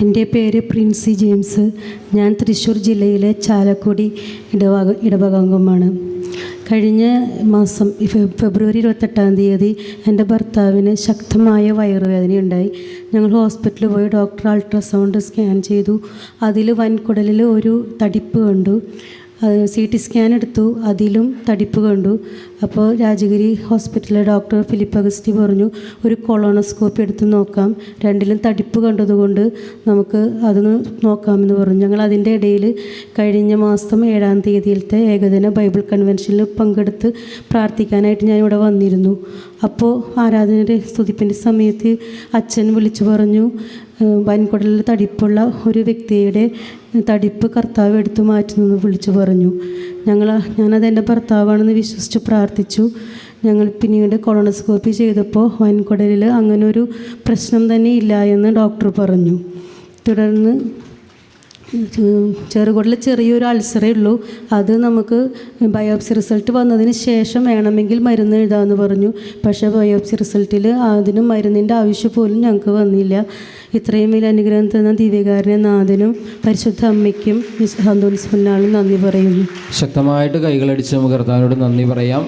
എൻ്റെ പേര് പ്രിൻസി ജെയിംസ്. ഞാൻ തൃശ്ശൂർ ജില്ലയിലെ ചാലക്കുടി ഇടവകാംഗമാണ്. കഴിഞ്ഞ മാസം ഫെബ്രുവരി 28 എൻ്റെ ഭർത്താവിന് ശക്തമായ വയറുവേദനയുണ്ടായി. ഞങ്ങൾ ഹോസ്പിറ്റലിൽ പോയി ഡോക്ടർ അൾട്രാസൗണ്ട് സ്കാൻ ചെയ്തു. അതിൽ വൻകുടലിൽ ഒരു തടിപ്പ് കണ്ടു. CT സ്കാൻ എടുത്തു, അതിലും തടിപ്പ് കണ്ടു. അപ്പോൾ രാജഗിരി ഹോസ്പിറ്റലിലെ ഡോക്ടർ ഫിലിപ്പ് അഗസ്റ്റി പറഞ്ഞു, ഒരു കൊളോണോസ്കോപ്പി എടുത്ത് നോക്കാം, രണ്ടിലും തടിപ്പ് കണ്ടതുകൊണ്ട് നമുക്ക് അതൊന്ന് നോക്കാമെന്ന് പറഞ്ഞു. ഞങ്ങൾ അതിൻ്റെ ഇടയിൽ കഴിഞ്ഞ മാസം 7 ഏകദിന ബൈബിൾ കൺവെൻഷനിൽ പങ്കെടുത്ത് പ്രാർത്ഥിക്കാനായിട്ട് ഞാൻ ഇവിടെ വന്നിരുന്നു. അപ്പോൾ ആരാധനയുടെ സ്തുതിപ്പിൻ്റെ സമയത്ത് അച്ഛൻ വിളിച്ചു പറഞ്ഞു, വൻകുടലിൽ തടിപ്പുള്ള ഒരു വ്യക്തിയുടെ തടിപ്പ് കർത്താവ് എടുത്തു മാറ്റുന്നെന്ന് വിളിച്ചു പറഞ്ഞു. ഞാനത് എൻ്റെ ഭർത്താവാണെന്ന് വിശ്വസിച്ച് പ്രാർത്ഥിച്ചു. ഞങ്ങൾ പിന്നീട് കൊളോണോസ്കോപ്പി ചെയ്തപ്പോൾ വൻകുടലിൽ അങ്ങനൊരു പ്രശ്നം തന്നെ ഇല്ല എന്ന് ഡോക്ടർ പറഞ്ഞു. തുടർന്ന് ചെറുകുടലിൽ ചെറിയൊരു അൾസറേ ഉള്ളൂ, അത് നമുക്ക് ബയോപ്സി റിസൾട്ട് വന്നതിന് ശേഷം വേണമെങ്കിൽ മരുന്ന് എഴുതാമെന്ന് പറഞ്ഞു. പക്ഷേ ബയോപ്സി റിസൾട്ടിൽ അതിന് മരുന്നിൻ്റെ ആവശ്യം പോലും ഞങ്ങൾക്ക് വന്നില്ല. ഇത്രയും വലിയ അനുഗ്രഹം തന്ന ദിവ്യകാരുണ്യ നാഥനും പരിശുദ്ധ അമ്മയ്ക്കും അന്തോണീസ് പുണ്യാളനും നന്ദി പറയുന്നു. ശക്തമായിട്ട് കൈകളടിച്ച് നമുക്ക് കർത്താവിനോട് നന്ദി പറയാം.